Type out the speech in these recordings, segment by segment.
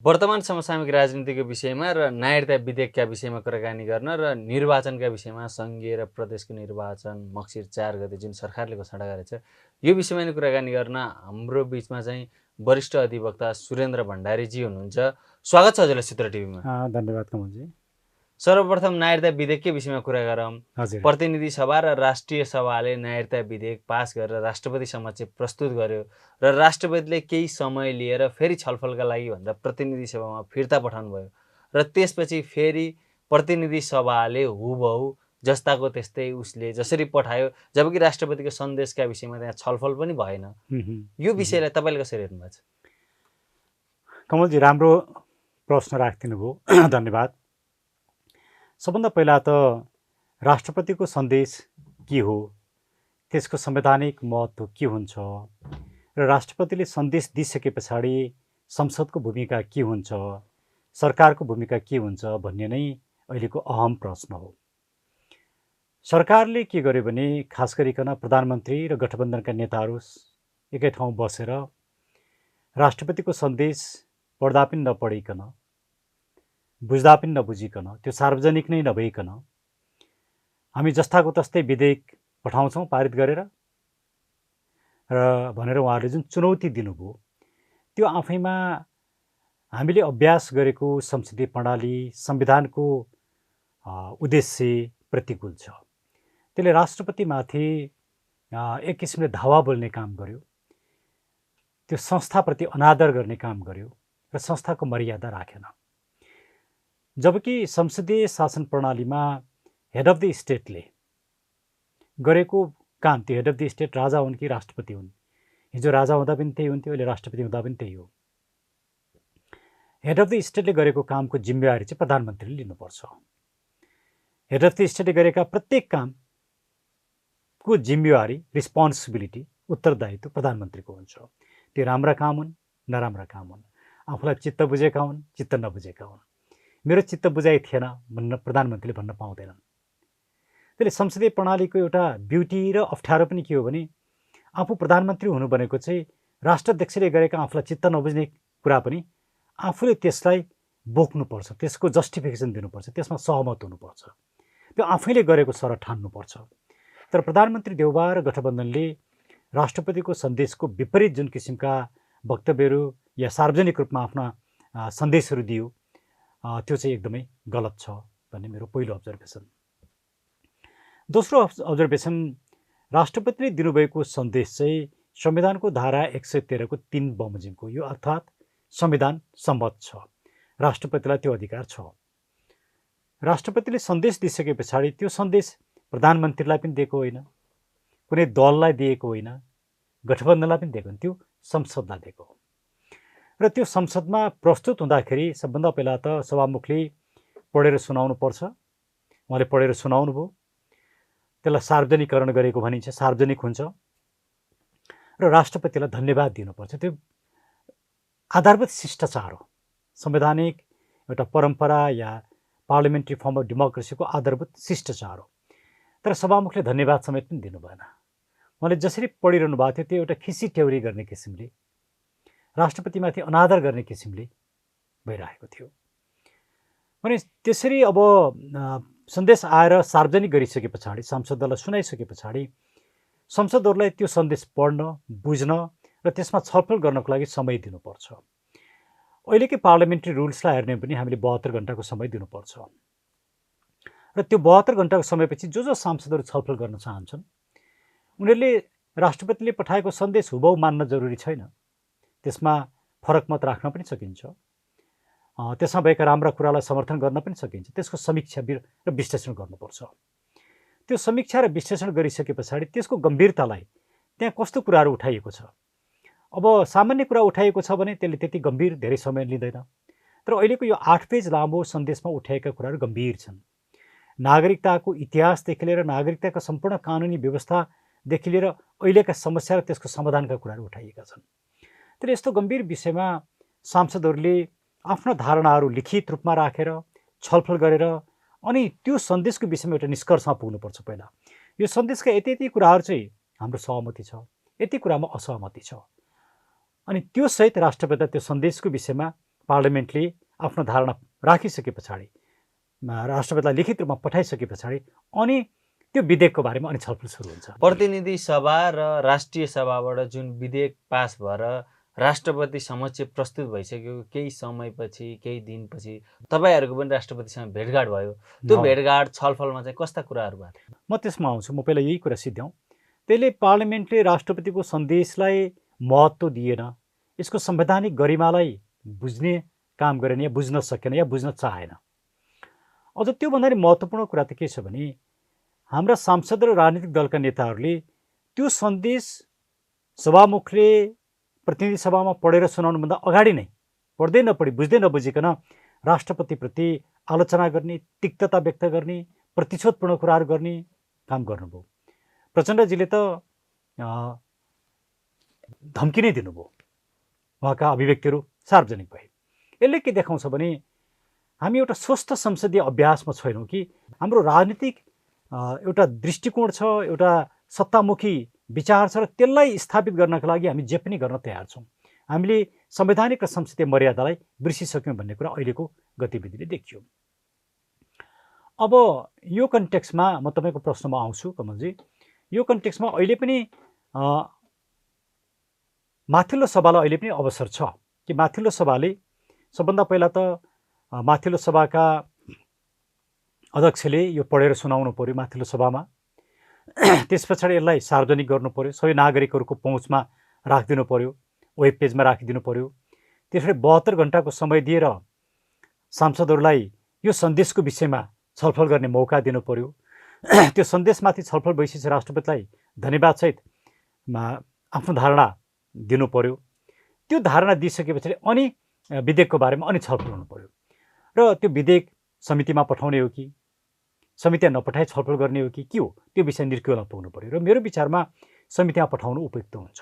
वर्तमान समसामयिक राजनीतिको विषयमा र नागरिकता विधेयकका विषयमा कुराकानी गर्न र निर्वाचनका विषयमा सङ्घीय र प्रदेशको निर्वाचन मक्सिर 4 गते जुन सरकारले घोषणा गरेको छ यो विषयमा नै कुराकानी गर्न हाम्रो बिचमा चाहिँ वरिष्ठ अधिवक्ता सुरेन्द्र भण्डारीजी हुनुहुन्छ। स्वागत छ हजुरलाई सूत्र टिभीमा। धन्यवाद कमलजी। सर्वप्रथम नागरिकता विधेयककै विषयमा कुरा गरौँ। हजुर। प्रतिनिधि सभा र राष्ट्रिय सभाले नागरिकता विधेयक पास गरेर राष्ट्रपति समक्ष प्रस्तुत गर्यो र राष्ट्रपतिले केही समय लिएर फेरि छलफलका लागि भनेर प्रतिनिधि सभामा फिर्ता पठाउनु भयो र त्यसपछि फेरि प्रतिनिधि सभाले हुबहु जस्ताको त्यस्तै उसले जसरी पठायो, जबकि राष्ट्रपतिको सन्देशका विषयमा त्यहाँ छलफल पनि भएन। यो विषयलाई तपाईँले कसरी हेर्नुभएको छ? कमलजी, राम्रो प्रश्न राखिदिनु भयो, धन्यवाद। सबभन्दा पहिला त राष्ट्रपतिको सन्देश के हो, त्यसको संवैधानिक महत्त्व के हुन्छ र राष्ट्रपतिले सन्देश दिइसके पछाडि संसदको भूमिका के हुन्छ, सरकारको भूमिका के हुन्छ भन्ने नै अहिलेको अहम प्रश्न हो। सरकारले के गर्यो भने खास गरिकन प्रधानमन्त्री र गठबन्धनका नेताहरू एकै ठाउँ बसेर राष्ट्रपतिको सन्देश पढ्दा पनि नपढिकन, बुझ्दा पनि नबुझिकन, त्यो सार्वजनिक नै नभइकन हामी जस्ताको तस्तै विधेयक पठाउँछौँ पारित गरेर र भनेर उहाँहरूले जुन चुनौती दिनुभयो त्यो आफैमा हामीले अभ्यास गरेको संसदीय प्रणाली, संविधानको उद्देश्य प्रतिकूल छ। त्यसले राष्ट्रपतिमाथि एक किसिमले धावा बोल्ने काम गर्यो, त्यो संस्थाप्रति अनादर गर्ने काम गर्यो र संस्थाको मर्यादा राखेन। जबकि संसदीय शासन प्रणालीमा हेड अफ द स्टेटले गरेको काम, त्यो हेड अफ द स्टेट राजा हुन् कि राष्ट्रपति हुन्, हिजो राजा हुँदा पनि त्यही हुन्थ्यो, अहिले राष्ट्रपति हुँदा पनि त्यही हो। हेड अफ द स्टेटले गरेको कामको जिम्मेवारी चाहिँ प्रधानमन्त्रीले लिनुपर्छ। हेड अफ द स्टेटले गरेका प्रत्येक कामको जिम्मेवारी, रिस्पोन्सिबिलिटी, उत्तरदायित्व प्रधानमन्त्रीको हुन्छ। त्यो राम्रा काम हुन्, नराम्रा काम हुन्, आफूलाई चित्त बुझेका हुन्, चित्त नबुझेका हुन्, मेरो चित्त बुझाइ थिएन भन्न प्रधानमन्त्रीले भन्न पाउँदैनन्। त्यसले संसदीय प्रणालीको एउटा ब्युटी र अप्ठ्यारो पनि के हो भने आफू प्रधानमन्त्री हुनु भनेको चाहिँ राष्ट्राध्यक्षले गरेका आफूलाई चित्त नबुझ्ने कुरा पनि आफूले त्यसलाई बोक्नुपर्छ, त्यसको जस्टिफिकेसन दिनुपर्छ, त्यसमा सहमत हुनुपर्छ, त्यो आफैले गरेको सर ठान्नुपर्छ। तर प्रधानमन्त्री देउबा र गठबन्धनले राष्ट्रपतिको सन्देशको विपरीत जुन किसिमका वक्तव्यहरू या सार्वजनिक रूपमा आफ्ना सन्देशहरू दियो त्यो चाहिँ एकदमै गलत छ भन्ने मेरो पहिलो अब्जर्भेसन। दोस्रो अब्जर्भेसन, राष्ट्रपतिले दिनुभएको सन्देश चाहिँ संविधानको धारा 113 को 3 बमोजिमको, यो अर्थात् संविधान सम्मत छ, राष्ट्रपतिलाई त्यो अधिकार छ। राष्ट्रपतिले सन्देश दिइसके पछाडि त्यो सन्देश प्रधानमन्त्रीलाई पनि दिएको होइन, कुनै दललाई दिएको होइन, गठबन्धनलाई पनि दिएको होइन, त्यो संसदलाई दिएको हो। र त्यो संसदमा प्रस्तुत हुँदाखेरि सबभन्दा पहिला त सभामुखले पढेर सुनाउनु पर्छ। उहाँले पढेर सुनाउनु भयो, त्यसलाई सार्वजनिकरण गरेको भनिन्छ, सार्वजनिक हुन्छ र राष्ट्रपतिलाई धन्यवाद दिनुपर्छ। त्यो आधारभूत शिष्टाचार हो, संवैधानिक एउटा परम्परा या पार्लियामेन्ट्री फर्म अफ डेमोक्रेसीको आधारभूत शिष्टाचार हो। तर सभामुखले धन्यवाद समेत पनि दिनु भएन। उहाँले जसरी पढिरहनु भएको थियो त्यो एउटा खिसी टेउरी गर्ने किसिमले, राष्ट्रपतिमाथि अनादर गर्ने किसिमले भइरहेको थियो। भने त्यसरी अब सन्देश आएर सार्वजनिक गरिसके पछाडि, सांसदहरूलाई सुनाइसके पछाडि संसदहरूलाई त्यो सन्देश पढ्न, बुझ्न र त्यसमा छलफल गर्नको लागि समय दिनुपर्छ। अहिलेकै पार्लियामेन्ट्री रुल्सलाई हेर्ने पनि हामीले 72 घण्टाको समय दिनुपर्छ र त्यो 72 घण्टाको समयपछि जो सांसदहरू छलफल गर्न चाहन्छन् उनीहरूले राष्ट्रपतिले पठाएको सन्देश हुबहु मान्न जरुरी छैन, त्यसमा फरक मत राख्न पनि सकिन्छ, त्यसमा भएका राम्रा कुरालाई समर्थन गर्न पनि सकिन्छ, त्यसको समीक्षा र विश्लेषण गर्नुपर्छ। त्यो समीक्षा र विश्लेषण गरिसके पछाडि त्यसको गम्भीरतालाई, त्यहाँ कस्तो कुराहरू उठाइएको छ, अब सामान्य कुरा उठाइएको छ भने त्यसले त्यति गम्भीर धेरै समय लिँदैन। तर अहिलेको यो 8 पेज लामो सन्देशमा उठाएका कुराहरू गम्भीर छन्। नागरिकताको इतिहासदेखि लिएर नागरिकताका सम्पूर्ण कानुनी व्यवस्थादेखि लिएर अहिलेका समस्या र त्यसको समाधानका कुराहरू उठाइएका छन्। तर यस्तो गम्भीर विषयमा सांसदहरूले आफ्ना धारणाहरू लिखित रूपमा राखेर छलफल गरेर अनि त्यो सन्देशको विषयमा एउटा निष्कर्षमा पुग्नुपर्छ। पहिला यो सन्देशका यति कुराहरू चाहिँ हाम्रो सहमति छ, यति कुरामा असहमति छ, अनि त्यो सहित राष्ट्रपतिलाई त्यो सन्देशको विषयमा पार्लियामेन्टले आफ्नो धारणा राखिसके पछाडि राष्ट्रपतिलाई लिखित रूपमा पठाइसके पछाडि अनि त्यो विधेयकको बारेमा अनि छलफल सुरु हुन्छ। प्रतिनिधि सभा र राष्ट्रिय सभाबाट जुन विधेयक पास भएर राष्ट्रपति समक्ष प्रस्तुत भइसक्यो केही समयपछि केही दिनपछि तपाईँहरूको पनि राष्ट्रपतिसँग भेटघाट भयो। त्यो भेटघाट छलफलमा चाहिँ कस्ता कुराहरू भयो? म त्यसमा आउँछु। म पहिला यही कुरा सिद्ध्याउँ। त्यसले पार्लियामेन्टले राष्ट्रपतिको सन्देशलाई महत्त्व दिएन, यसको संवैधानिक गरिमालाई बुझ्ने काम गरेन या बुझ्न सकेन या बुझ्न चाहेन। अझ त्योभन्दा नि महत्त्वपूर्ण कुरा त के छ भने हाम्रा सांसद र राजनीतिक दलका नेताहरूले त्यो सन्देश सभामुखले प्रतिनिधि सभामा पढेर सुनाउनुभन्दा अगाडि नै पढ्दै नपढी बुझ्दै नबुझिकन राष्ट्रपतिप्रति आलोचना गर्ने, तिक्तता व्यक्त गर्ने, प्रतिशोधपूर्ण कुराहरू गर्ने काम गर्नुभयो। प्रचण्डजीले त धम्की नै दिनुभयो, उहाँका अभिव्यक्तिहरू सार्वजनिक भए। यसले के देखाउँछ भने हामी एउटा स्वस्थ संसदीय अभ्यासमा छैनौँ कि हाम्रो राजनीतिक एउटा दृष्टिकोण छ, एउटा सत्तामुखी विचार छ र त्यसलाई स्थापित गर्नका लागि हामी जे पनि गर्न तयार छौँ। हामीले संवैधानिक र संसदीय मर्यादालाई बिर्सिसक्यौँ भन्ने कुरा अहिलेको गतिविधिले देखियो। अब यो कन्टेक्स्टमा म तपाईँको प्रश्नमा आउँछु कमलजी। यो कन्टेक्स्टमा अहिले पनि माथिल्लो सभालाई अहिले पनि अवसर छ कि माथिल्लो सभाले सबभन्दा पहिला त माथिल्लो सभाका अध्यक्षले यो पढेर सुनाउनु पर्यो माथिल्लो सभामा। त्यस पछाडि यसलाई सार्वजनिक गर्नु पर्यो, सबै नागरिकहरूको पहुँचमा राखिदिनु पर्यो, वेब पेजमा राखिदिनु पर्यो। त्यसरी 72 घन्टाको समय दिएर सांसदहरूलाई यो सन्देशको विषयमा छलफल गर्ने मौका दिनु पर्यो। त्यो सन्देशमाथि छलफल भइसकेपछि राष्ट्रपतिलाई धन्यवादसहित आफ्नो धारणा दिनु पर्यो। त्यो धारणा दिइसके पछाडि अनि विधेयकको बारेमा अनि छलफल हुनु पर्यो र त्यो विधेयक समितिमा पठाउने हो कि समितिमा नपठाए छलफल गर्ने हो कि के हो, त्यो विषय निर्क्युलमा पुग्नु पर्यो। र मेरो विचारमा समितिमा पठाउनु उपयुक्त हुन्छ।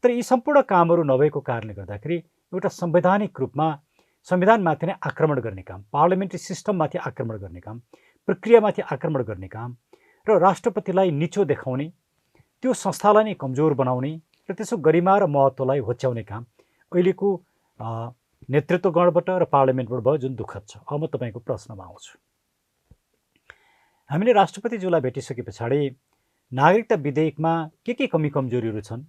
तर यी सम्पूर्ण कामहरू नभएको कारणले गर्दाखेरि एउटा संवैधानिक रूपमा संविधानमाथि नै आक्रमण गर्ने काम, पार्लियामेन्ट्री सिस्टममाथि आक्रमण गर्ने काम, प्रक्रियामाथि आक्रमण गर्ने काम र राष्ट्रपतिलाई निचो देखाउने, त्यो संस्थालाई नै कमजोर बनाउने र त्यसको गरिमा र महत्त्वलाई होच्याउने काम अहिलेको नेतृत्वगणबाट र पार्लियामेन्टबाट भयो, जुन दुःखद छ। अब म तपाईँको प्रश्नमा आउँछु। हामीले राष्ट्रपतिज्यूलाई भेटिसके पछाडि नागरिकता विधेयकमा के कमी कमजोरीहरू छन्,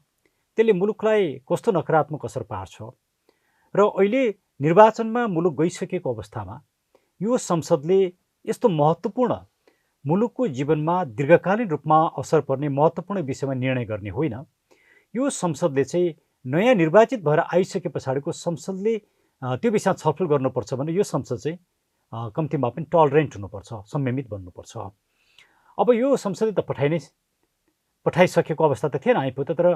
त्यसले मुलुकलाई कस्तो नकारात्मक असर पार्छ र अहिले निर्वाचनमा मुलुक गइसकेको अवस्थामा यो संसदले यस्तो महत्त्वपूर्ण मुलुकको जीवनमा दीर्घकालीन रूपमा असर पर्ने महत्त्वपूर्ण विषयमा निर्णय गर्ने होइन। यो संसदले चाहिँ नयाँ निर्वाचित भएर आइसके पछाडिको संसदले त्यो विषयमा छलफल गर्नुपर्छ भने यो संसद चाहिँ कम्तीमा पनि टलरेन्ट हुनुपर्छ, संयमित बन्नुपर्छ। अब यो संसदले त पठाइसकेको अवस्था त थिएन, आइपुग्यो तर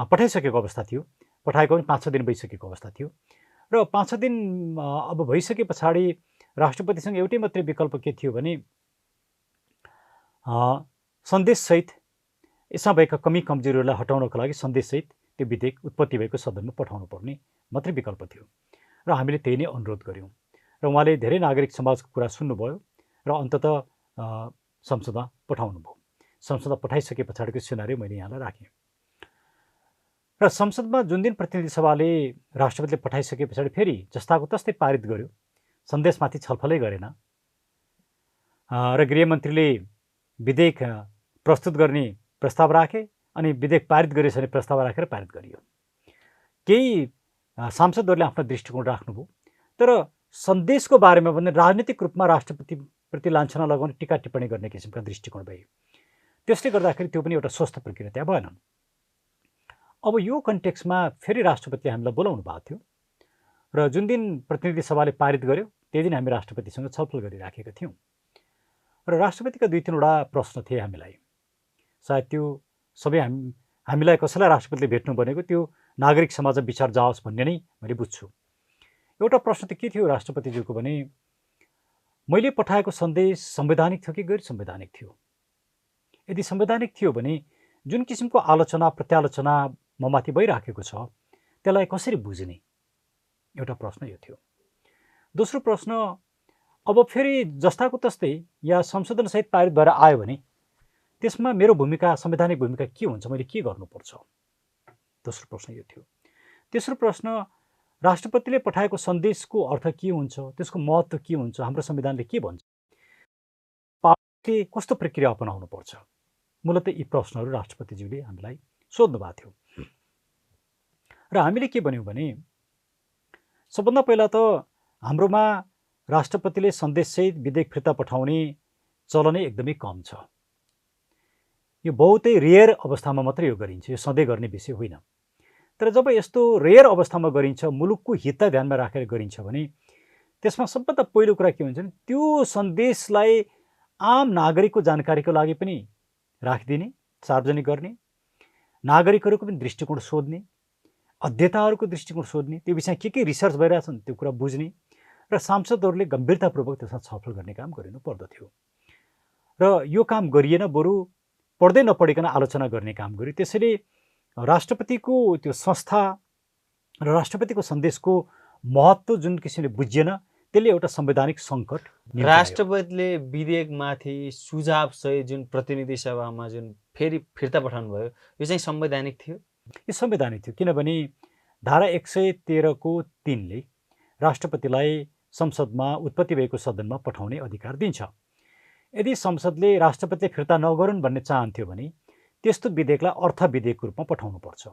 पठाइसकेको अवस्था थियो, पठाएको पनि 5-6 दिन भइसकेको अवस्था थियो र 5-6 दिन अब भइसके पछाडि राष्ट्रपतिसँग एउटै मात्रै विकल्प के थियो भने सन्देशसहित यसमा भएका कमी कमजोरीहरूलाई हटाउनको लागि सन्देशसहित त्यो विधेयक उत्पत्ति भएको सदनमा पठाउनु पर्ने मात्रै विकल्प थियो र हामीले त्यही नै अनुरोध गऱ्यौँ र उहाँले धेरै नागरिक समाजको कुरा सुन्नुभयो र अन्ततः संसदमा पठाउनु भयो। संसदमा पठाइसके पछाडिको सिनारी मैले यहाँलाई राखेँ र संसदमा जुन दिन प्रतिनिधि सभाले राष्ट्रपतिले पठाइसके पछाडि फेरि जस्ताको तस्तै पारित गर्यो, सन्देशमाथि छलफलै गरेन र गृहमन्त्रीले विधेयक प्रस्तुत गर्ने प्रस्ताव राखे अनि विधेयक पारित गरिएछ भने प्रस्ताव राखेर पारित गरियो। केही सांसदहरूले आफ्नो दृष्टिकोण राख्नुभयो तर सन्देशको बारेमा भने राजनीतिक रूपमा राष्ट्रपतिप्रति लान्छना लगाउने टिका टिप्पणी गर्ने किसिमका दृष्टिकोण भए। त्यसले गर्दाखेरि त्यो पनि एउटा स्वस्थ प्रक्रिया त्यहाँ भएन। अब यो कन्टेक्स्टमा फेरि राष्ट्रपतिले हामीलाई बोलाउनु भएको थियो र जुन दिन प्रतिनिधि सभाले पारित गर्यो त्यही दिन हामी राष्ट्रपतिसँग छलफल गरिराखेका थियौँ र राष्ट्रपतिका 2-3वटा प्रश्न थिए हामीलाई। सायद त्यो सबै हामीलाई कसैलाई राष्ट्रपतिले भेट्नु भनेको त्यो नागरिक समाजमा विचार जाओस् भन्ने नै मैले बुझ्छु। एउटा प्रश्न त के थियो राष्ट्रपतिज्यूको भने मैले पठाएको सन्देश संवैधानिक थियो कि गैर संवैधानिक थियो? यदि संवैधानिक थियो भने जुन किसिमको आलोचना प्रत्यालोचना ममाथि भइराखेको छ त्यसलाई कसरी बुझ्ने, एउटा प्रश्न यो थियो। दोस्रो प्रश्न, अब फेरि जस्ताको तस्तै या संशोधनसहित पारित भएर आयो भने त्यसमा मेरो भूमिका, संवैधानिक भूमिका के हुन्छ, मैले के गर्नुपर्छ? दोस्रो प्रश्न यो थियो। तेस्रो प्रश्न, राष्ट्रपतिले पठाएको सन्देशको अर्थ के हुन्छ, त्यसको महत्त्व के हुन्छ, हाम्रो संविधानले के भन्छ, पार्टीले कस्तो प्रक्रिया अपनाउनु पर्छ, मूलतः यी प्रश्नहरू राष्ट्रपतिज्यूले हामीलाई सोध्नु भएको थियो। र हामीले के भन्यौँ भने सबभन्दा पहिला त हाम्रोमा राष्ट्रपतिले सन्देशसहित विधेयक फिर्ता पठाउने चलनै एकदमै कम छ। यो बहुतै रेयर अवस्थामा मात्रै यो गरिन्छ, यो सधैँ गर्ने विषय होइन। तर जब यस्तो रेयर अवस्थामा गरिन्छ, मुलुकको हितलाई ध्यानमा राखेर गरिन्छ भने त्यसमा सबभन्दा पहिलो कुरा के हुन्छ भने त्यो सन्देशलाई आम नागरिकको जानकारीको लागि पनि राखिदिने, सार्वजनिक गर्ने, नागरिकहरूको पनि दृष्टिकोण सोध्ने, अध्येताहरूको दृष्टिकोण सोध्ने, त्यो विषयमा के रिसर्च भइरहेछन् त्यो कुरा बुझ्ने र सांसदहरूले गम्भीरतापूर्वक त्यसमा छलफल गर्ने काम गरिनु पर्दथ्यो। र यो काम गरिएन, बरु पढ्दै नपढिकन आलोचना गर्ने काम गर्यो। त्यसैले राष्ट्रपतिको त्यो संस्था र राष्ट्रपतिको सन्देशको महत्त्व जुन किसिमले बुझिएन, त्यसले एउटा संवैधानिक सङ्कट निम्त्यायो। राष्ट्रपतिले विधेयकमाथि सुझाव सहित जुन प्रतिनिधि सभामा जुन फेरि फिर्ता पठाउनु भयो, यो चाहिँ संवैधानिक थियो? यो संवैधानिक थियो, किनभने धारा 113 को 3 ले राष्ट्रपतिलाई संसदमा उत्पत्ति भएको सदनमा पठाउने अधिकार दिन्छ। यदि संसदले राष्ट्रपतिले फिर्ता नगरून् भन्ने चाहन्थ्यो भने त्यस्तो विधेयकलाई अर्थ विधेयकको रूपमा पठाउनुपर्छ।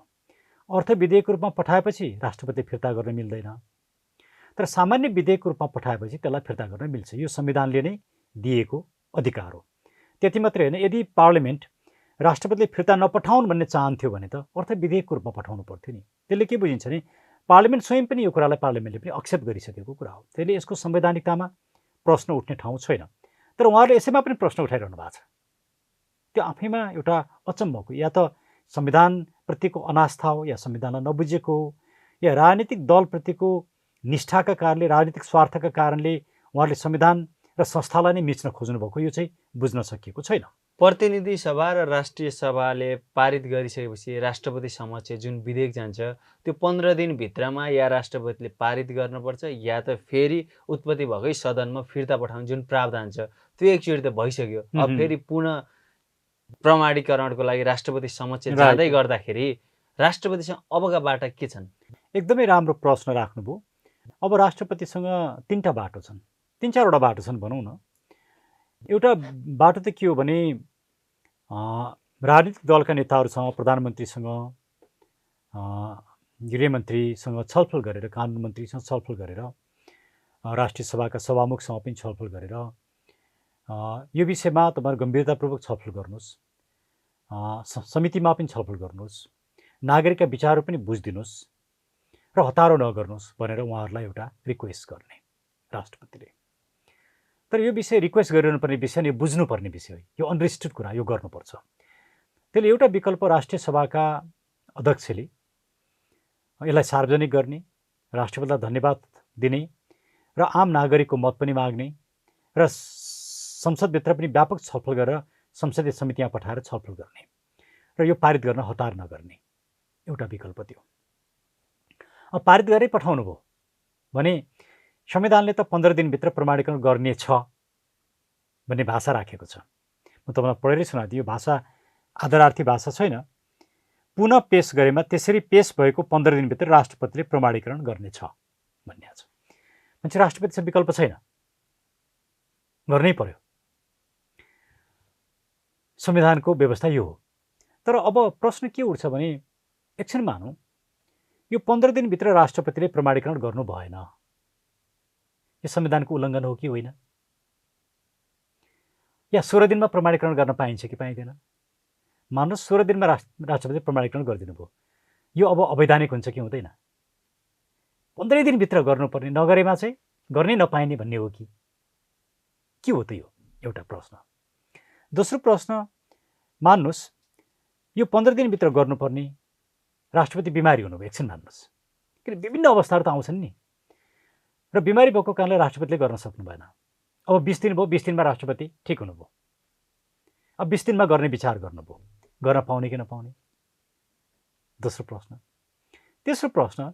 अर्थ विधेयकको रूपमा पठाएपछि राष्ट्रपतिले फिर्ता गर्न मिल्दैन, तर सामान्य विधेयकको रूपमा पठाएपछि त्यसलाई फिर्ता गर्न मिल्छ। यो संविधानले नै दिएको अधिकार हो। त्यति मात्रै होइन, यदि पार्लिमेन्ट राष्ट्रपतिले फिर्ता नपठाउन् भन्ने चाहन्थ्यो भने त अर्थ विधेयकको रूपमा पठाउनु पर्थ्यो नि। त्यसले के बुझिन्छ भने पार्लिमेन्ट स्वयं पनि यो कुरालाई पार्लिमेन्टले पनि एक्सेप्ट गरिसकेको कुरा हो। त्यसले यसको संवैधानिकतामा प्रश्न उठ्ने ठाउँ छैन। तर उहाँहरूले यसैमा पनि प्रश्न उठाइरहनु भएको छ। त्यो आफैमा एउटा अचम्मको, या त संविधानप्रतिको अनास्था हो, या संविधानलाई नबुझेको हो, या राजनीतिक दलप्रतिको निष्ठाका कारणले, राजनीतिक स्वार्थका कारणले उहाँहरूले संविधान र संस्थालाई नै मिच्न खोज्नुभएको, यो चाहिँ बुझ्न सकिएको छैन। प्रतिनिधि सभा र राष्ट्रिय सभाले पारित गरिसकेपछि राष्ट्रपति समक्ष जुन विधेयक जान्छ त्यो 15 दिनभित्रमा या राष्ट्रपतिले पारित गर्नुपर्छ या त फेरि उत्पत्ति भएकै सदनमा फिर्ता पठाउने जुन प्रावधान छ त्यो एकचोटि त भइसक्यो। अब फेरि पुनः प्रमाणीकरणको लागि राष्ट्रपति समक्ष जाँदै गर्दाखेरि राष्ट्रपतिसँग अबका बाटा के छन्? एकदमै राम्रो प्रश्न राख्नुभयो। अब राष्ट्रपतिसँग 3टा बाटो छन्, 3-4वटा बाटो छन् भनौँ न। एउटा बाटो त के हो भने राजनीतिक दलका नेताहरूसँग, प्रधानमन्त्रीसँग, गृहमन्त्रीसँग छलफल गरेर, कानुन मन्त्रीसँग छलफल गरेर, राष्ट्रिय सभाका सभामुखसँग पनि छलफल गरेर यो विषयमा तपाईहरु गम्भीरतापूर्वक छलफल गर्नुहोस्, समितिमा पनि छलफल गर्नुहोस्, नागरिकका विचारहरू पनि बुझिदिनुहोस् र हतारो नगर्नुहोस् भनेर उहाँहरूलाई एउटा रिक्वेस्ट गर्ने राष्ट्रपतिले। तर यो विषय रिक्वेस्ट गरिरहनुपर्ने विषय यो बुझ्नुपर्ने विषय हो, यो अनरिस्ट्रिक्टेड कुरा, यो गर्नुपर्छ। त्यसले एउटा विकल्प राष्ट्रिय सभाका अध्यक्षले यसलाई सार्वजनिक गर्ने, राष्ट्रपतिलाई धन्यवाद दिने र आम नागरिकको मत पनि माग्ने र संसदभित्र पनि व्यापक छलफल गरेर संसदीय समितिमा पठाएर छलफल गर्ने र यो पारित गर्न हतार नगर्ने एउटा विकल्प थियो। अब पारित गरेरै पठाउनु भयो भने संविधानले त 15 दिनभित्र प्रमाणीकरण गर्ने छ भन्ने भाषा राखेको छ। म तपाईँलाई पढेरै सुनाइदिएँ, यो भाषा आदरार्थी भाषा छैन। पुनः पेश गरेमा त्यसरी पेश भएको 15 दिनभित्र राष्ट्रपतिले प्रमाणीकरण गर्नेछ भन्ने छ। मान्छे राष्ट्रपतिसँग विकल्प छैन, गर्नै पर्यो। संविधानको व्यवस्था यो हो। तर अब प्रश्न के उठ्छ भने एकछिन मानौँ यो 15 दिनभित्र राष्ट्रपतिले प्रमाणीकरण गर्नु भएन, यो संविधानको उल्लङ्घन हो कि होइन? या 16 दिनमा प्रमाणीकरण गर्न पाइन्छ कि पाइँदैन? मान्नुहोस् 16 दिनमा राष्ट्रपतिले प्रमाणीकरण गरिदिनु भयो, यो अब अवैधानिक हुन्छ कि हुँदैन? 15 दिनभित्र गर्नुपर्ने, नगरेमा चाहिँ गर्नै नपाइने भन्ने हो कि के हो त? यो एउटा प्रश्न। दोस्रो प्रश्न, मान्नुहोस् यो 15 दिनभित्र गर्नुपर्ने, राष्ट्रपति बिमारी हुनुभयो, एकछिन मान्नुहोस्, किन विभिन्न अवस्थाहरू त आउँछन् नि, र बिमारी भएको कारणले राष्ट्रपतिले गर्न सक्नु भएन। अब 20 दिन भयो, 20 दिनमा राष्ट्रपति ठिक हुनुभयो, अब 20 दिनमा गर्ने विचार गर्नुभयो, गर्न पाउने कि नपाउने? दोस्रो प्रश्न। तेस्रो प्रश्न,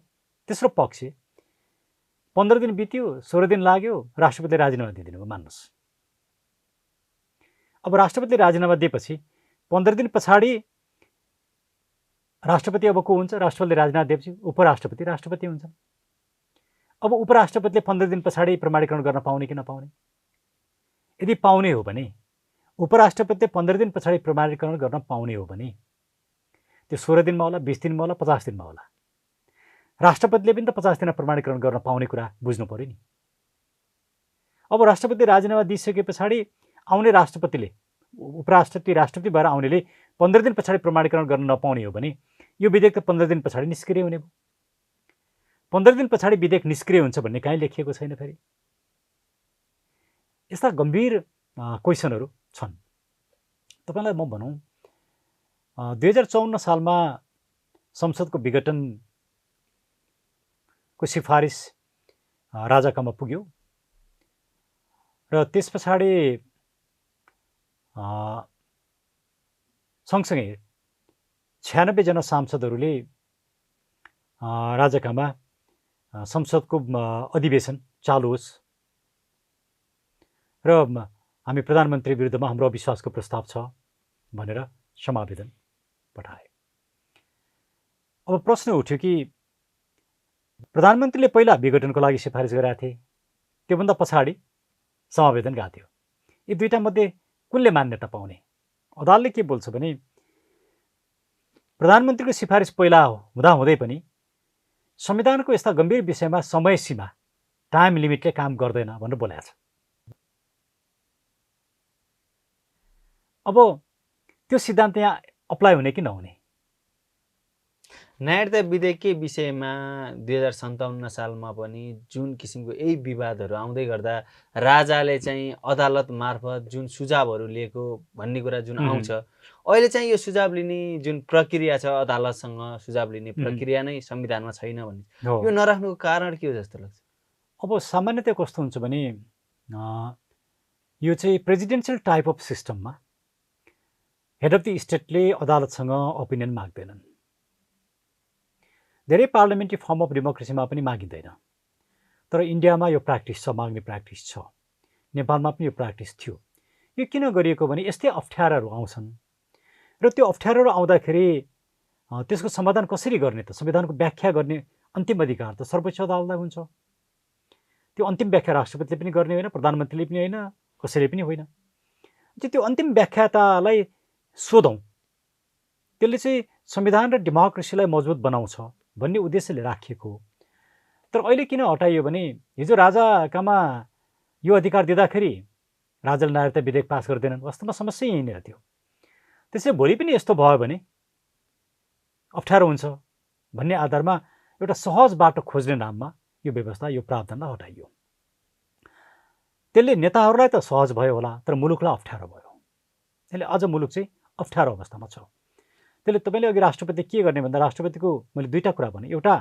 तेस्रो पक्ष, 15 दिन बित्यो, 16 दिन लाग्यो, राष्ट्रपतिले राजीनामा दिइदिनु भयो, मान्नुहोस्। अब राष्ट्रपतिले राजीनामा दिएपछि 15 दिन पछाडि राष्ट्रपति अब को हुन्छ? राष्ट्रपतिले राजीनामा दिएपछि उपराष्ट्रपति राष्ट्रपति हुन्छन्। अब उपराष्ट्रपतिले 15 दिन पछाडि प्रमाणीकरण गर्न पाउने कि नपाउने? यदि पाउने हो भने उपराष्ट्रपतिले 15 दिन पछाडि प्रमाणीकरण गर्न पाउने हो भने त्यो 16 दिनमा होला, 20 दिनमा होला, 50 दिनमा होला। राष्ट्रपतिले पनि त 50 दिनमा प्रमाणीकरण गर्न पाउने कुरा बुझ्नु पर्यो नि। अब राष्ट्रपति राजीनामा दिइसके पछाडि आउने राष्ट्रपतिले, राष्ट्रपति भएर आउनेले 15 दिन पछाडि प्रमाणीकरण गर्न नपाउने हो भने यो विधेयक त 15 दिन पछाडि निष्क्रिय हुने भयो। 15 दिन पछाडि विधेयक निष्क्रिय हुन्छ भन्ने कहीँ लेखिएको छैन। फेरि यस्ता गम्भीर क्वेसनहरू छन्। तपाईँलाई म भनौँ 2054 सालमा संसदको विघटनको सिफारिस राजाकामा पुग्यो र त्यस पछाडि सँगसँगै 96 जना सांसदहरूले राजाकामा संसदको अधिवेशन चालु होस् र हामी प्रधानमन्त्री विरुद्धमा हाम्रो अविश्वासको प्रस्ताव छ भनेर समावेदन पठाए। अब प्रश्न उठ्यो कि प्रधानमन्त्रीले पहिला विघटनको लागि सिफारिस गरेका थिए, त्योभन्दा पछाडि समावेदन गएको थियो। यी दुईटा मध्ये कुनले मान्यता पाउने? अदालतले के बोल्छ भने प्रधानमन्त्रीको सिफारिस पहिला हुँदाहुँदै पनि संविधानको यस्ता गम्भीर विषयमा समय सीमा, टाइम लिमिटले काम गर्दैन भनेर बोलेको छ। अब त्यो सिद्धान्त यहाँ अप्लाई हुने कि नहुने? नागरिकता विधेयककै विषयमा 2057 सालमा पनि जुन किसिमको यही विवादहरू आउँदै गर्दा राजाले चाहिँ अदालत मार्फत जुन सुझावहरू लिएको भन्ने कुरा जुन आउँछ, अहिले चाहिँ यो सुझाव लिने जुन प्रक्रिया छ, अदालतसँग सुझाव लिने प्रक्रिया नै संविधानमा छैन भन्ने, यो नराख्नुको कारण के हो जस्तो लाग्छ? अब सामान्यतया कस्तो हुन्छ भने यो चाहिँ प्रेसिडेन्सियल टाइप अफ सिस्टममा हेड अफ द स्टेटले अदालतसँग ओपिनियन माग्दैनन्। धेरै पार्लियामेन्ट्री फर्म अफ डेमोक्रेसीमा पनि मागिँदैन, तर इन्डियामा यो प्र्याक्टिस छ, माग्ने प्र्याक्टिस छ। नेपालमा पनि यो प्र्याक्टिस थियो। यो किन गरिएको भने यस्तै अप्ठ्याराहरू आउँछन् र त्यो अप्ठ्याराहरू आउँदाखेरि त्यसको समाधान कसरी गर्ने त? संविधानको व्याख्या गर्ने अन्तिम अधिकार त सर्वोच्च अदालतलाई हुन्छ। त्यो अन्तिम व्याख्या राष्ट्रपतिले पनि गर्ने होइन, प्रधानमन्त्रीले पनि होइन, कसैले पनि होइन। त्यो अन्तिम व्याख्यातालाई सोधौँ, त्यसले चाहिँ संविधान र डेमोक्रेसीलाई मजबुत बनाउँछ भन्ने उद्देश्यले राखिएको हो। तर अहिले किन हटाइयो भने हिजो राजाकामा यो अधिकार दिँदाखेरि राजाले नागरिकता विधेयक पास गर्दैनन्। वास्तवमा समस्या यहीँनिर थियो। त्यसैले भोलि पनि यस्तो भयो भने अप्ठ्यारो हुन्छ भन्ने आधारमा एउटा सहज बाटो खोज्ने नाममा यो व्यवस्था, यो प्रावधानलाई हटाइयो। त्यसले नेताहरूलाई त सहज भयो होला, तर मुलुकलाई अप्ठ्यारो भयो। त्यसले अझ मुलुक चाहिँ अप्ठ्यारो अवस्थामा छ। त्यसले तपाईँले अघि राष्ट्रपति के गर्ने भन्दा राष्ट्रपतिको मैले दुईटा कुरा भने, एउटा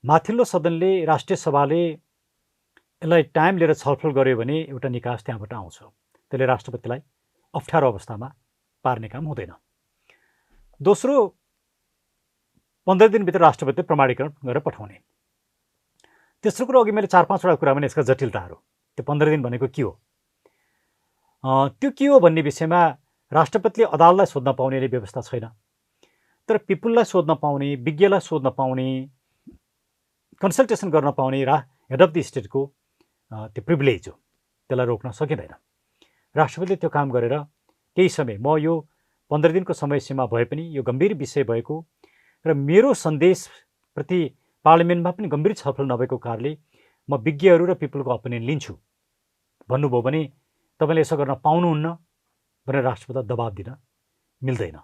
माथिल्लो सदनले, राष्ट्रिय सभाले यसलाई टाइम लिएर छलफल गर्यो भने एउटा निकास त्यहाँबाट आउँछ। त्यसले राष्ट्रपतिलाई अप्ठ्यारो अवस्थामा पार्ने काम हुँदैन। दोस्रो, 15 दिनभित्र राष्ट्रपतिले प्रमाणीकरण गरेर पठाउने। तेस्रो कुरो, अघि मैले 4-5वटा कुरा भने यसका जटिलताहरू। त्यो 15 दिन भनेको के हो, त्यो के हो भन्ने विषयमा राष्ट्रपतिले अदालतलाई सोध्न पाउने व्यवस्था छैन, तर पिपुललाई सोध्न पाउने, विज्ञलाई सोध्न पाउने, कन्सल्टेसन गर्न पाउने हेड अफ द स्टेटको त्यो प्रिभिलेज हो, त्यसलाई रोक्न सकिँदैन। राष्ट्रपतिले त्यो काम गरेर केही समय, म यो 15 दिनको समय सीमा भए पनि यो गम्भीर विषय भएको र मेरो सन्देशप्रति पार्लियामेन्टमा पनि गम्भीर छलफल नभएको कारणले म विज्ञहरू र पिपुलको ओपिनियन लिन्छु भन्नुभयो भने तपाईँले यसो गर्न पाउनुहुन्न भनेर राष्ट्रपतिलाई दबाब दिन मिल्दैन।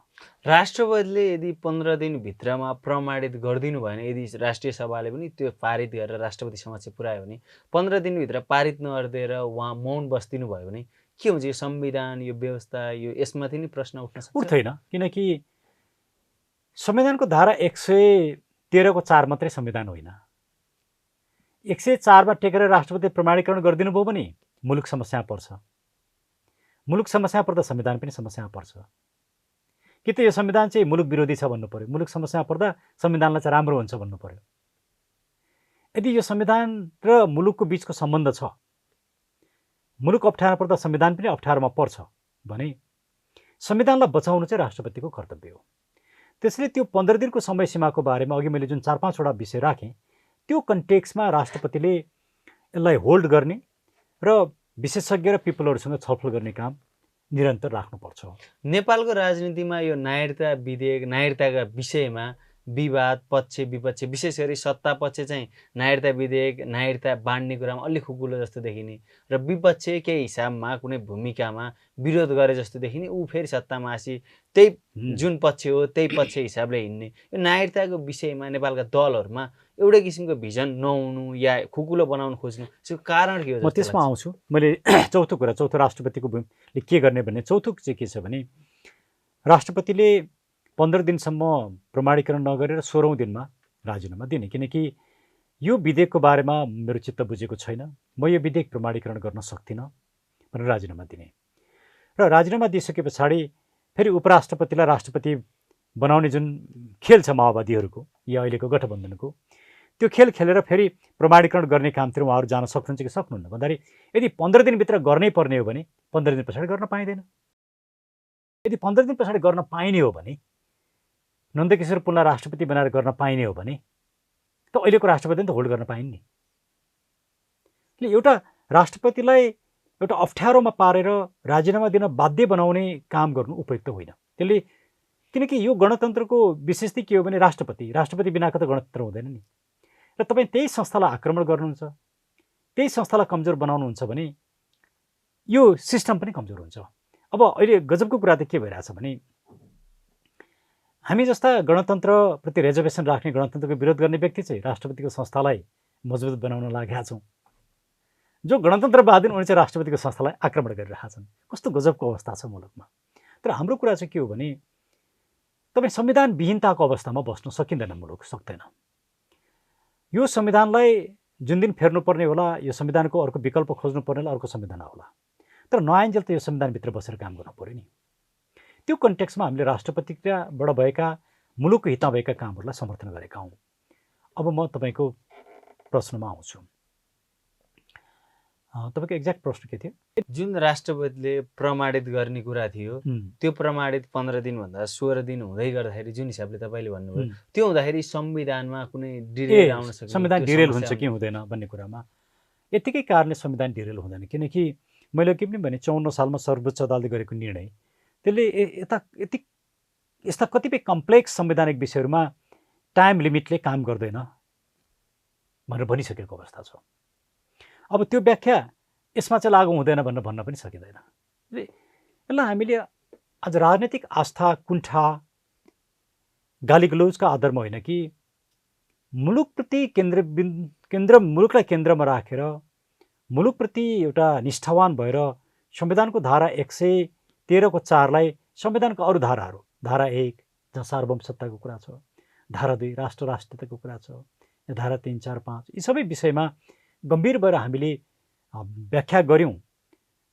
राष्ट्रपतिले यदि 15 दिनभित्रमा प्रमाणित गरिदिनु भयो भने, यदि राष्ट्रिय सभाले पनि त्यो पारित गरेर राष्ट्रपति समक्ष पुर्यायो भने, 15 दिनभित्र पारित नगरिदिएर उहाँ मौन बस्दिनु भयो भने के हुन्छ? यो संविधान, यो व्यवस्था, यो यसमाथि नै प्रश्न उठ्न सक्छ। उठ्दैन, किनकि संविधानको धारा 113 को 4 मात्रै संविधान होइन। 104 मा टेकेर राष्ट्रपति प्रमाणीकरण गरिदिनु भयो भने मुलुक समस्या पर्छ। मुलुक समस्या पर्दा संविधान पनि समस्या पर्छ। कि त यो संविधान चाहिँ मुलुक विरोधी छ भन्नु पर्यो, मुलुक समस्या पर्दा संविधानलाई चाहिँ राम्रो हुन्छ भन्नु पर्यो। यदि यो संविधान र मुलुकको बीचको सम्बन्ध छ, मुलुक अप्ठ्यारो पर्दा संविधान पनि अप्ठ्यारोमा पर्छ भने संविधानलाई बचाउनु चाहिँ राष्ट्रपतिको कर्तव्य हो। त्यसैले त्यो 15 दिनको समय सीमाको बारेमा अघि मैले जुन 4-5वटा विषय राखेँ, त्यो कन्टेक्स्टमा राष्ट्रपतिले यसलाई होल्ड गर्ने र विशेषज्ञ र पिपलहरूसँग छलफल गर्ने काम निरन्तर राख्नुपर्छ। नेपालको राजनीतिमा यो नागरिकता विधेयक नागरिकताका विषयमा विवाद पक्ष विपक्ष विशेष गरी सत्ता पक्ष चाहिँ नागरिकता विधेयक नागरिकता बाँड्ने कुरामा अलि खुकुलो जस्तो देखिने र विपक्ष केही हिसाबमा कुनै भूमिकामा विरोध गरे जस्तो देखिने ऊ फेरि सत्तामा आसी त्यही जुन पक्ष हो त्यही पक्ष हिसाबले हिँड्ने यो नागरिकताको विषयमा नेपालका दलहरूमा एउटै किसिमको भिजन नहुनु या खुकुलो बनाउन खोज्नु यसको कारण के हो? म त्यसमा आउँछु। मैले चौथो कुरा चौथो राष्ट्रपतिको के गर्ने भन्ने चौथो चाहिँ के छ भने राष्ट्रपतिले 15 दिनसम्म प्रमाणीकरण नगरेर 16औं दिनमा राजीनामा दिने, किनकि यो विधेयकको बारेमा मेरो चित्त बुझेको छैन, म यो विधेयक प्रमाणीकरण गर्न सक्दिनँ भनेर राजीनामा दिने र राजीनामा दिइसके पछाडि फेरि उपराष्ट्रपतिलाई राष्ट्रपति बनाउने जुन खेल छ माओवादीहरूको या अहिलेको गठबन्धनको त्यो खेल खेलेर फेरि प्रमाणीकरण गर्ने कामतिर उहाँहरू जान सक्नुहुन्छ कि सक्नुहुन्न भन्दाखेरि यदि 15 दिनभित्र गर्नै पर्ने हो भने 15 दिन पछाडि गर्न पाइँदैन। यदि 15 दिन पछाडि गर्न पाइने हो भने नन्दकिशोर पुनलाई राष्ट्रपति बनाएर गर्न पाइने हो भने त अहिलेको राष्ट्रपतिले त होल्ड गर्न पाइन् नि। एउटा राष्ट्रपतिलाई एउटा अप्ठ्यारोमा पारेर राजीनामा दिन बाध्य बनाउने काम गर्नु उपयुक्त होइन। त्यसले किनकि यो गणतन्त्रको विशेषता के हो भने राष्ट्रपति बिनाको त गणतन्त्र हुँदैन नि। र तपाईँ त्यही संस्थालाई आक्रमण गर्नुहुन्छ, त्यही संस्थालाई कमजोर बनाउनुहुन्छ भने यो सिस्टम पनि कमजोर हुन्छ। अब अहिले गजबको कुरा त के भइरहेछ भने हामी जस्ता गणतन्त्रप्रति रिजर्भेसन राख्ने गणतन्त्रको विरोध गर्ने व्यक्ति चाहिँ राष्ट्रपतिको संस्थालाई मजबुत बनाउन लागेका छौँ। जो गणतन्त्रवादी उनी चाहिँ राष्ट्रपतिको संस्थालाई आक्रमण गरिरहेका छन्। कस्तो गजबको अवस्था छ मुलुकमा। तर हाम्रो कुरा चाहिँ के हो भने तपाईँ संविधान विहीनताको अवस्थामा बस्न सकिँदैन, मुलुक सक्दैन। यो संविधानलाई जुन दिन फेर्नुपर्ने होला, यो संविधानको अर्को विकल्प खोज्नुपर्ने होला, अर्को संविधान होला। तर नआइन्जेल त यो संविधानभित्र बसेर काम गर्नु पर्यो नि। त्यो कन्टेक्स्टमा हामीले राष्ट्रपतिबाट भएका मुलुकको हितमा भएका कामहरूलाई समर्थन गरेका हौँ। अब म तपाईँको प्रश्नमा आउँछु। तपाईँको एक्ज्याक्ट प्रश्न के थियो? जुन राष्ट्रपतिले प्रमाणित गर्ने कुरा थियो त्यो प्रमाणित 15 दिनभन्दा 16 दिन हुँदै गर्दाखेरि जुन हिसाबले तपाईँले भन्नुभयो त्यो हुँदाखेरि संविधानमा कुनै डिरेल आउन सक्छ, संविधान डिरेल हुन्छ कि हुँदैन भन्ने कुरामा यतिकै कारणले संविधान डिरेल हुँदैन। किनकि मैले के पनि भने 54 सालमा सर्वोच्च अदालतले गरेको निर्णय त्यसले यस्ता कतिपय कम्प्लेक्स संवैधानिक विषयहरूमा टाइम लिमिटले काम गर्दैन भनेर भनिसकेको अवस्था छ। अब त्यो व्याख्या यसमा चाहिँ लागू हुँदैन भनेर भन्न पनि सकिँदैन। यसलाई हामीले आज राजनीतिक आस्था कुण्ठा गालीगलौजका आधारमा होइन कि मुलुकप्रति मुलुकलाई केन्द्रमा राखेर मुलुकप्रति एउटा निष्ठावान भएर संविधानको धारा 113 को 4लाई संविधानको अरू धाराहरू, धारा 1 जहाँ सार्वभौमसत्ताको कुरा छ, धारा 2 राष्ट्रियताको कुरा छ, धारा 3, 4, 5 यी सबै विषयमा गम्भीर भएर हामीले व्याख्या गऱ्यौँ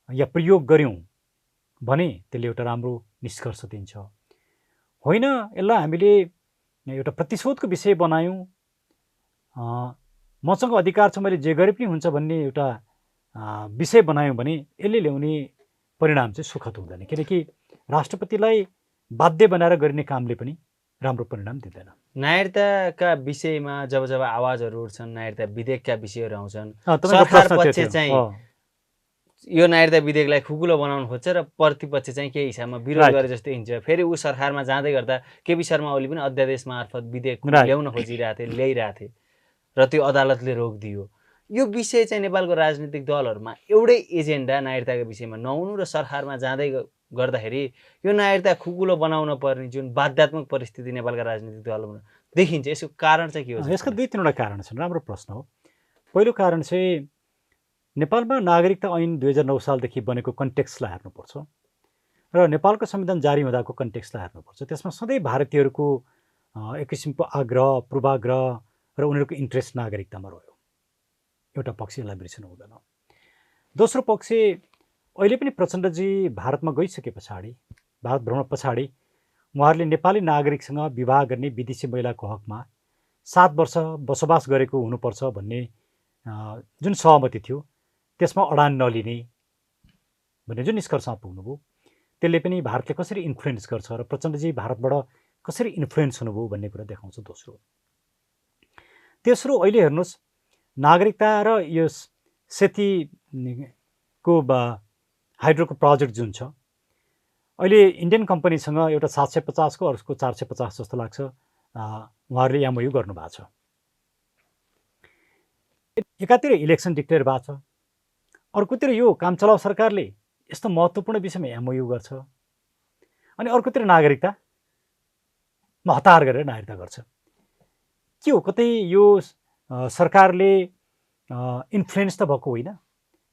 या प्रयोग गऱ्यौँ भने त्यसले एउटा राम्रो निष्कर्ष दिन्छ। होइन यसलाई हामीले एउटा प्रतिशोधको विषय बनायौँ, मसँग अधिकार छ मैले जे गरे पनि हुन्छ भन्ने एउटा विषय बनायौँ भने यसले ल्याउने परिणाम चाहिँ सुखद हुँदैन। किनकि राष्ट्रपतिलाई बाध्य बनाएर गरिने कामले पनि राम्रो परिणाम दिँदैन। नागरिकताका विषयमा जब जब आवाजहरू उठ्छन्, नागरिकता विधेयकका विषयहरू आउँछन्, सरकार पक्ष चाहिँ यो नागरिकता विधेयकलाई खुकुलो बनाउन खोज्छ र प्रतिपक्ष चाहिँ केही हिसाबमा विरोध गरे जस्तै हुन्छ। फेरि ऊ सरकारमा जाँदै गर्दा केपी शर्मा ओली पनि अध्यादेश मार्फत विधेयक ल्याउन ल्याइरहेथे र त्यो अदालतले रोकिदियो। यो विषय चाहिँ नेपालको राजनीतिक दलहरूमा एउटै एजेन्डा नागरिकताको विषयमा नहुनु र सरकारमा जाँदै गर्दाखेरि यो नागरिकता खुकुलो बनाउन पर्ने जुन बाध्यात्मक परिस्थिति नेपालका राजनीतिक दलमा देखिन्छ, यसको कारण चाहिँ के हो? यसका 2-3वटा कारण छन्। राम्रो प्रश्न हो। पहिलो कारण चाहिँ नेपालमा नागरिकता ऐन 2009 सालदेखि बनेको कन्टेक्स्टलाई हेर्नुपर्छ र नेपालको संविधान जारी हुँदाको कन्टेक्स्टलाई हेर्नुपर्छ। त्यसमा सधैँ भारतीयहरूको एक किसिमको आग्रह पूर्वाग्रह र उनीहरूको इन्ट्रेस्ट नागरिकतामा रह्यो। एउटा पक्षलाई बिर्सनु हुँदैन। दोस्रो पक्ष अहिले पनि प्रचण्डजी भारतमा गइसके पछाडि, भारत भ्रमण पछाडि उहाँहरूले नेपाली नागरिकसँग विवाह गर्ने विदेशी महिलाको हकमा 7 वर्ष बसोबास गरेको हुनुपर्छ भन्ने जुन सहमति थियो त्यसमा अडान नलिने भन्ने जुन निष्कर्षमा पुग्नुभयो त्यसले पनि भारतले कसरी इन्फ्लुएन्स गर्छ र प्रचण्डजी भारतबाट कसरी इन्फ्लुएन्स हुनुभयो भन्ने कुरा देखाउँछ। दोस्रो तेस्रो अहिले हेर्नुहोस् नागरिकता र यो सेतीको हाइड्रोको प्रोजेक्ट जुन छ अहिले इन्डियन कम्पनीसँग एउटा 750 को अर्को 450 जस्तो लाग्छ उहाँहरूले एमओयू गर्नुभएको छ। एकातिर इलेक्सन डिक्लेयर भएको छ, अर्कोतिर यो काम चलाउ सरकारले यस्तो महत्त्वपूर्ण विषयमा एमओयू गर्छ, अनि अर्कोतिर नागरिकतामा हतार गरेर नागरिकता गर्छ। के हो, कतै यो सरकारले इन्फ्लुएन्स त भएको होइन,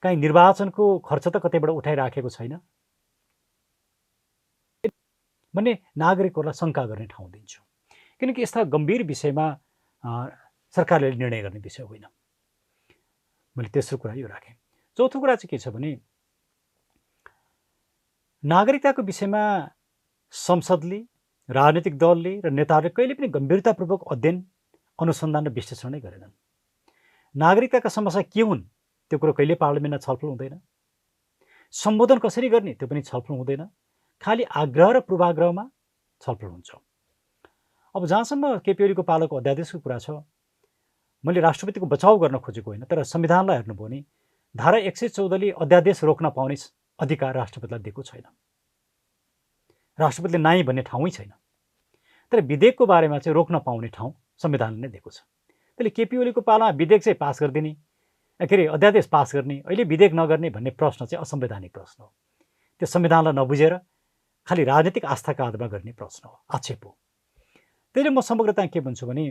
कहीँ निर्वाचनको खर्च त कतैबाट उठाइराखेको छैन भन्ने नागरिकहरूलाई शङ्का गर्ने ठाउँ दिन्छु। किनकि यस्ता गम्भीर विषयमा सरकारले निर्णय गर्ने विषय होइन। मैले तेस्रो कुरा यो राखेँ। चौथो कुरा चाहिँ के छ भने नागरिकताको विषयमा संसदले, राजनीतिक दलले र नेताहरूले कहिले पनि गम्भीरतापूर्वक अध्ययन, अनुसन्धान र विश्लेषण नै गरेनन्। नागरिकताका समस्या के हुन् त्यो कुरो कहिले पार्लियामेन्टमा छलफल हुँदैन, सम्बोधन कसरी गर्ने त्यो पनि छलफल हुँदैन, खालि आग्रह र पूर्वाग्रहमा छलफल हुन्छ। अब जहाँसम्म केपी ओलीको पालोको अध्यादेशको कुरा छ, मैले राष्ट्रपतिको बचाउ गर्न खोजेको होइन, तर संविधानलाई हेर्नुभयो भने धारा 114ले अध्यादेश रोक्न पाउने अधिकार राष्ट्रपतिलाई दिएको छैन। राष्ट्रपतिले नाइ भन्ने ठाउँै छैन, तर विधेयकको बारेमा चाहिँ रोक्न पाउने ठाउँ संविधानले नै दिएको छ। त्यसले केपी ओलीको पालामा विधेयक चाहिँ पास गरिदिने, के अरे अध्यादेश पास गर्ने, अहिले विधेयक नगर्ने भन्ने प्रश्न चाहिँ असंवैधानिक प्रश्न हो। त्यो संविधानलाई नबुझेर खालि राजनीतिक आस्थाका आधारमा गर्ने प्रश्न हो, आक्षेप हो। त्यसले म समग्रता के भन्छु भने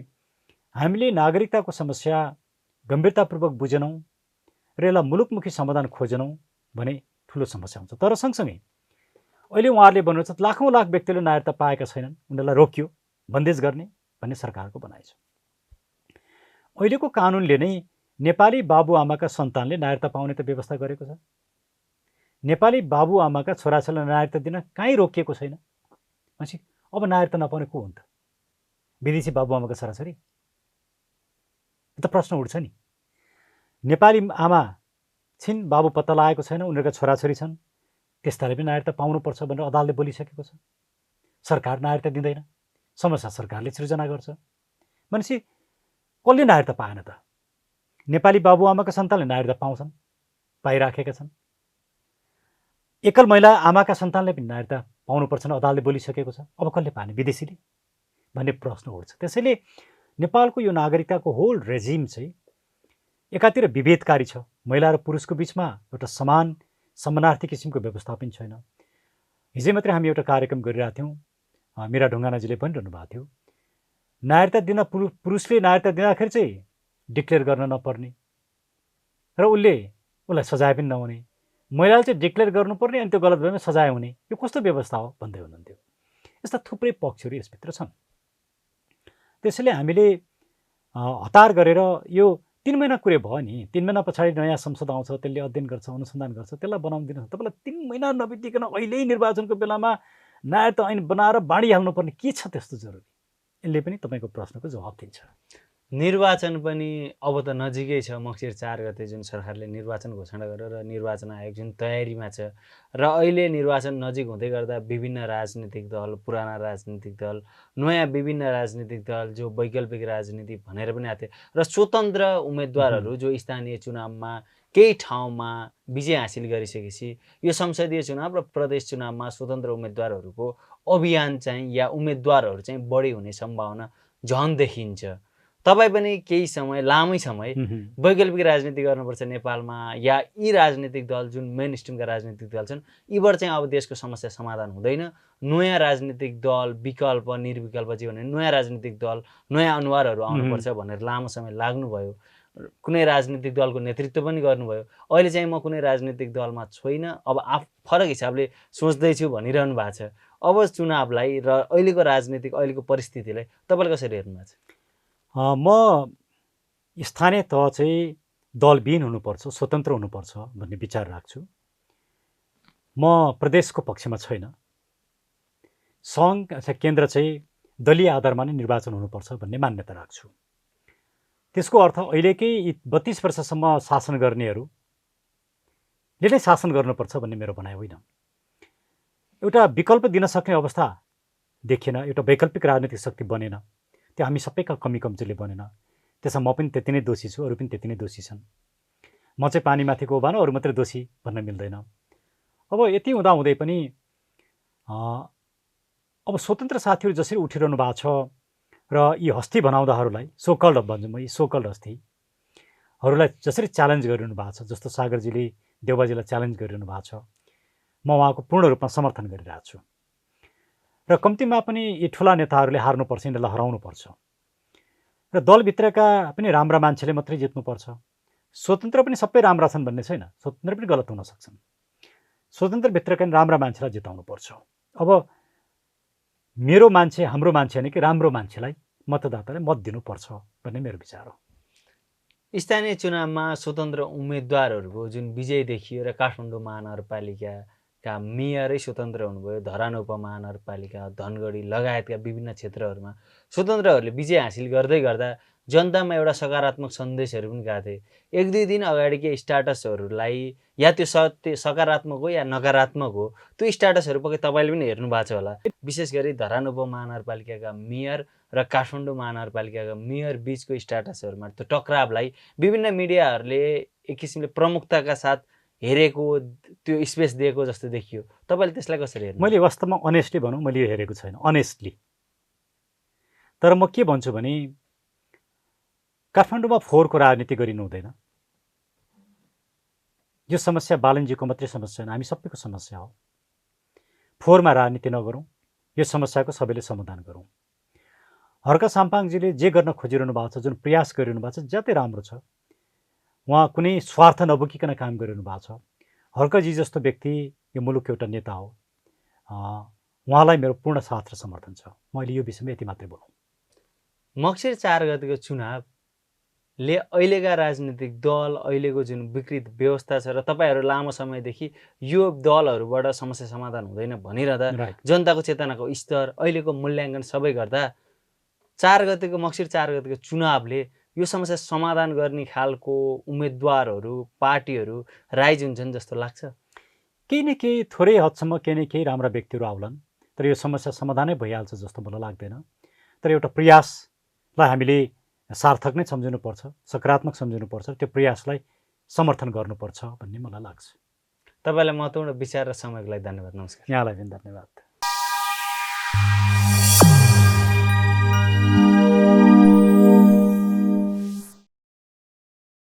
हामीले नागरिकताको समस्या गम्भीरतापूर्वक बुझेनौँ र यसलाई मुलुकमुखी समाधान खोजेनौँ भने ठुलो समस्या हुन्छ। तर सँगसँगै अहिले उहाँहरूले भन्नुहुन्छ लाखौँ लाख व्यक्तिले नागरिकता पाएका छैनन्, उनीहरूलाई रोकियो, बन्देज गर्ने भन्ने सरकारको भनाइ छ। अहिलेको कानुनले नै नेपाली बाबुआमाका सन्तानले नागरिकता पाउने त व्यवस्था गरेको छ। नेपाली बाबुआमाका छोराछोरीलाई नागरिकता दिन कहीँ रोकिएको छैन। भनेपछि अब नागरिकता नपाउने को हुन् त? विदेशी बाबुआमाका छोराछोरी? त प्रश्न उठ्छ नि। नेपाली आमा छिन्, बाबु पत्ता लागेको छैन, उनीहरूका छोराछोरी छन्, त्यस्ताले पनि नागरिकता पाउनुपर्छ भनेर अदालतले बोलिसकेको छ। सरकार नागरिकता दिँदैन, समस्या सरकारले सृजना गर्छ। भनेपछि कसले नागरिकता पाएन त? नेपाली बाबुआमाका सन्तानले नागरिकता पाउँछन्, पाइराखेका छन्। एकल महिला आमाका सन्तानले पनि नागरिकता पाउनुपर्छ भने अदालतले बोलिसकेको छ। अब कसले पाने? विदेशीले भन्ने प्रश्न उठ्छ। त्यसैले नेपालको यो नागरिकताको होल रेजिम चाहिँ एकातिर विभेदकारी छ, महिला र पुरुषको बिचमा एउटा समान समानार्थी किसिमको व्यवस्थापन छैन। हिजै मात्रै हामी एउटा कार्यक्रम गरिरहेका थियौँ, मीरा ढुङ्गानाजीले भनिरहनु भएको थियो नागरिकता दिन पुरुषले नागरिकता दिँदाखेरि चाहिँ डिक्लेयर गर्न नपर्ने र उसलाई सजाय पनि नहुने, महिलाले चाहिँ डिक्लेयर गर्नुपर्ने अनि त्यो गलत भएमा सजाय हुने, यो कस्तो व्यवस्था हो भन्दै हुनुहुन्थ्यो। यस्ता थुप्रै पक्षहरू यसभित्र छन्। त्यसैले हामीले हतार गरेर यो 3 महिना कुरे भयो नि, 3 महिना पछाडि नयाँ संसद आउँछ, त्यसले अध्ययन गर्छ, अनुसन्धान गर्छ, त्यसलाई बनाउन दिनुहोस्। तपाईँलाई 3 महिना नबितिकन अहिले निर्वाचनको बेलामा नागरिकता ऐन बनाएर बाँडिहाल्नुपर्ने के छ त्यस्तो जरुरी? यसले पनि तपाईँको प्रश्नको जवाब दिन्छ। निर्वाचन पनि अब त नजिकै छ। मङ्सिर 4 गते जुन सरकारले निर्वाचन घोषणा गरेर र निर्वाचन आयोग जुन तयारीमा छ र अहिले निर्वाचन नजिक हुँदै गर्दा विभिन्न राजनीतिक दल, पुराना राजनीतिक दल, नयाँ विभिन्न राजनीतिक दल जो वैकल्पिक राजनीति भनेर पनि आथे र स्वतन्त्र उम्मेदवारहरू जो स्थानीय चुनावमा केही ठाउँमा विजय हासिल गरिसकेपछि यो संसदीय चुनाव र प्रदेश चुनावमा स्वतन्त्र उम्मेदवारहरूको अभियान चाहिँ या उम्मेदवारहरू चाहिँ बढी हुने सम्भावना झन देखिन्छ। तपाईँ पनि केही समय, लामै समय वैकल्पिक राजनीति गर्नुपर्छ नेपालमा, या यी राजनीतिक दल जुन मेन स्ट्रिमका राजनीतिक दल छन् यीबाट चाहिँ अब देशको समस्या समाधान हुँदैन, नयाँ राजनीतिक दल, विकल्प निर्विकल्प जे भने नयाँ राजनीतिक दल, नयाँ अनुहारहरू आउनुपर्छ भनेर लामो समय लाग्नुभयो, कुनै राजनीतिक दलको नेतृत्व पनि गर्नुभयो। अहिले चाहिँ म कुनै राजनीतिक दलमा छैन, अब फरक हिसाबले सोच्दैछु भनिरहनु भएको छ। अब चुनावलाई र अहिलेको राजनीतिक अहिलेको परिस्थितिलाई तपाईँले कसरी हेर्नु भएको छ? म स्थानीय तह चाहिँ दलविहीन हुनुपर्छ, स्वतन्त्र हुनुपर्छ भन्ने विचार राख्छु। म प्रदेशको पक्षमा छैन। सङ्घ अथवा केन्द्र चाहिँ दलीय आधारमा नै निर्वाचन हुनुपर्छ भन्ने मान्यता राख्छु। त्यसको अर्थ अहिलेकै 32 वर्षसम्म शासन गर्नेहरूले नै शासन गर्नुपर्छ भन्ने मेरो भनाइ होइन। एउटा विकल्प दिन सक्ने अवस्था देखिएन, एउटा वैकल्पिक राजनीतिक शक्ति बनेन, त्यो हामी सबैका कमी कमजोरीले बनेन। त्यसमा म पनि त्यति नै दोषी छु, अरू पनि त्यति नै दोषी छन्। म चाहिँ पानीमाथिको उभानो, अरू मात्रै दोषी भन्न मिल्दैन। अब यति हुँदाहुँदै पनि अब स्वतन्त्र साथीहरू जसरी उठिरहनु भएको छ र यी हस्ती बनाउँदाहरूलाई सोकल्ड भन्छु म, यी सोकल्ड हस्तीहरूलाई जसरी च्यालेन्ज गरिरहनु भएको छ, जस्तो सागरजीले देउबाजीलाई च्यालेन्ज गरिरहनु भएको छ, म उहाँको पूर्ण रूपमा समर्थन गरिरहेको छु। र कम्तीमा पनि यी ठुला नेताहरूले हार्नुपर्छ, यिनीहरूलाई हराउनुपर्छ। र दलभित्रका पनि राम्रा मान्छेले मात्रै जित्नुपर्छ। स्वतन्त्र पनि सबै राम्रा छन् भन्ने छैन, स्वतन्त्र पनि गलत हुन सक्छन्। स्वतन्त्रभित्रका पनि राम्रा मान्छेलाई जिताउनुपर्छ। अब मेरो मान्छे, हाम्रो मान्छे होइन कि राम्रो मान्छेलाई मतदाताले मत दिनुपर्छ भन्ने मेरो विचार हो। स्थानीय चुनावमा स्वतन्त्र उम्मेदवारहरूको जुन विजय देखियो र काठमाडौँ महानगरपालिकाका मेयरै स्वतन्त्र हुनुभयो, धरान उपमहानगरपालिका, धनगढी लगायतका विभिन्न क्षेत्रहरूमा स्वतन्त्रहरूले विजय हासिल गर्दै गर्दा जनतामा एउटा सकारात्मक सन्देशहरू पनि गएको थिए। एक दुई दिन अगाडिकै स्ट्याटसहरूलाई या त्यो सकारात्मक हो या नकारात्मक हो, त्यो स्ट्याटसहरू पक्कै तपाईँले पनि हेर्नु भएको छ होला। विशेष गरी धरान उपमहानगरपालिकाका मेयर र काठमाडौँ महानगरपालिकाका मेयर बिचको स्ट्याटसहरूमा त्यो टक्रावलाई विभिन्न मिडियाहरूले एक किसिमले प्रमुखताका साथ हेरेको, त्यो स्पेस दिएको जस्तो देखियो। तपाईँले त्यसलाई कसरी हेर्नु? मैले वास्तवमा अनेस्टली भनौँ, मैले यो हेरेको छैन अनेस्टली। तर म के भन्छु भने काठमाडौँमा फोहोरको राजनीति गरिनु हुँदैन। यो समस्या बालनजीको मात्रै समस्या होइन, हामी सबैको समस्या हो। फोहोरमा राजनीति नगरौँ, यो समस्याको सबैले समाधान गरौँ। हर्क साम्पाङजीले जे गर्न खोजिरहनु भएको छ, जुन प्रयास गरिरहनु भएको छ, ज्यादै राम्रो छ। उहाँ कुनै स्वार्थ नबोकिकन काम गरिरहनु भएको छ। हर्कजी जस्तो व्यक्ति यो मुलुकको एउटा नेता हो। उहाँलाई मेरो पूर्ण साथ र समर्थन छ। मैले यो विषयमा यति मात्रै बोलौँ। मक्सिर 4 गतेको चुनावले अहिलेका राजनीतिक दल, अहिलेको जुन विकृत व्यवस्था छ र तपाईँहरू लामो समयदेखि यो दलहरूबाट समस्या समाधान हुँदैन भनिरहँदा जनताको चेतनाको स्तर, अहिलेको मूल्याङ्कन सबै गर्दा मक्सिर 4 गतेको चुनावले यो समस्या समाधान गर्ने खालको उम्मेदवारहरू, पार्टीहरू राइज हुन्छन् जस्तो लाग्छ? केही न केही थोरै हदसम्म केही न केही राम्रा व्यक्तिहरू आउलान्, तर यो समस्या समाधानै भइहाल्छ जस्तो मलाई लाग्दैन। तर एउटा प्रयासलाई हामीले सार्थक नै सम्झिनुपर्छ, सकारात्मक सम्झिनुपर्छ, त्यो प्रयासलाई समर्थन गर्नुपर्छ भन्ने मलाई लाग्छ। तपाईँलाई महत्त्वपूर्ण विचार र समयको लागि धन्यवाद। नमस्कार। यहाँलाई पनि धन्यवाद।